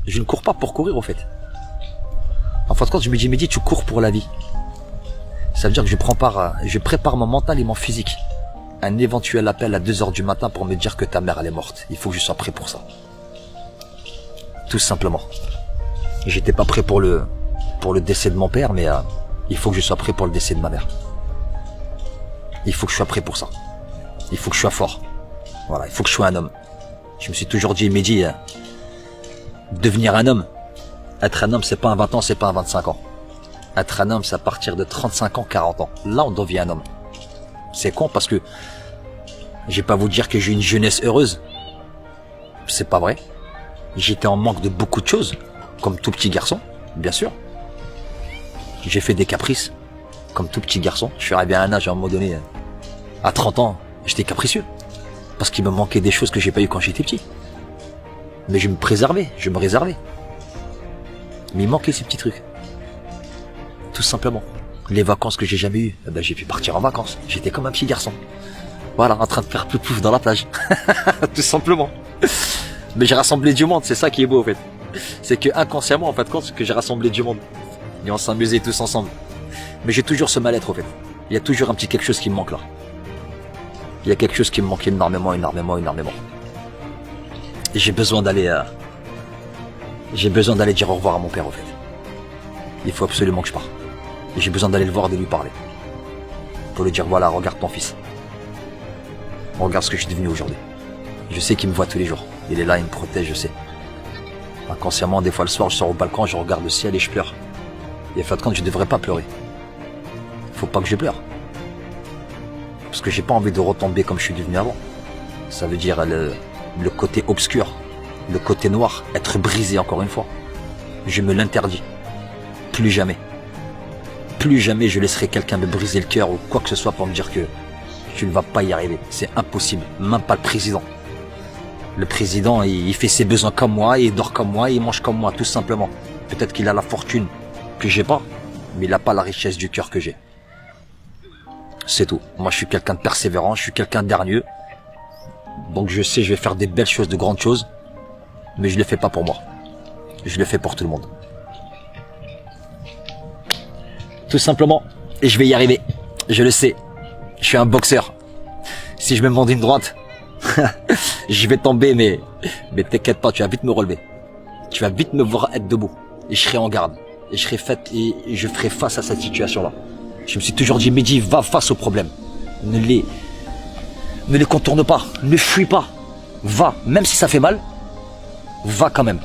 Je ne cours pas pour courir, au fait. En fin de compte, je me dis, Mehdi, tu cours pour la vie. Ça veut dire que je prépare mon mental et mon physique. Un éventuel appel à 2 heures du matin pour me dire que ta mère, elle est morte. Il faut que je sois prêt pour ça. Tout simplement. J'étais pas prêt pour le décès de mon père, mais il faut que je sois prêt pour le décès de ma mère. Il faut que je sois prêt pour ça. Il faut que je sois fort. Voilà, il faut que je sois un homme. Je me suis toujours dit, Mehdi, devenir un homme. Être un homme, c'est pas un 20 ans, c'est pas un 25 ans. Être un homme, c'est à partir de 35 ans, 40 ans. Là, on devient un homme. C'est con parce que je vais pas vous dire que j'ai une jeunesse heureuse. C'est pas vrai. J'étais en manque de beaucoup de choses, comme tout petit garçon, bien sûr. J'ai fait des caprices, comme tout petit garçon. Je suis arrivé à un âge, à un moment donné, à 30 ans, j'étais capricieux. Parce qu'il me manquait des choses que j'ai pas eues quand j'étais petit. Mais je me préservais, je me réservais. Mais il manquait ces petits trucs. Tout simplement. Les vacances que j'ai jamais eues, eh ben, j'ai pu partir en vacances. J'étais comme un petit garçon. Voilà, en train de faire plouf dans la plage. Tout simplement. Mais j'ai rassemblé du monde, c'est ça qui est beau en fait. C'est que inconsciemment, en fait, compte que j'ai rassemblé du monde. Et on s'amusait tous ensemble. Mais j'ai toujours ce mal-être en fait. Il y a toujours un petit quelque chose qui me manque là. Il y a quelque chose qui me manque énormément. Et j'ai besoin d'aller dire au revoir à mon père en fait. Il faut absolument que je parte. Et j'ai besoin d'aller le voir, de lui parler. Pour lui dire, voilà, regarde ton fils. Regarde ce que je suis devenu aujourd'hui. Je sais qu'il me voit tous les jours. Il est là, il me protège, je sais. Inconsciemment, des fois le soir, je sors au balcon, je regarde le ciel et je pleure. Et en fin de compte, je devrais pas pleurer. Faut pas que je pleure. Parce que j'ai pas envie de retomber comme je suis devenu avant. Ça veut dire le côté obscur, le côté noir, être brisé encore une fois. Je me l'interdis. Plus jamais. Plus jamais je laisserai quelqu'un me briser le cœur ou quoi que ce soit pour me dire que tu ne vas pas y arriver. C'est impossible. Même pas le président. Le président, il fait ses besoins comme moi, il dort comme moi, il mange comme moi, tout simplement. Peut-être qu'il a la fortune que j'ai pas, mais il n'a pas la richesse du cœur que j'ai. C'est tout. Moi, je suis quelqu'un de persévérant, je suis quelqu'un d'hargneux. Donc je sais, je vais faire des belles choses, de grandes choses, mais je le fais pas pour moi. Je le fais pour tout le monde. Tout simplement, et je vais y arriver. Je le sais. Je suis un boxeur. Si je me mets d'une droite, je vais tomber, mais t'inquiète pas, tu vas vite me relever. Tu vas vite me voir être debout. Et je serai en garde. Et je ferai face à cette situation-là. Je me suis toujours dit, Mehdi, va face aux problèmes. Ne les contourne pas. Ne fuis pas. Va. Même si ça fait mal, va quand même.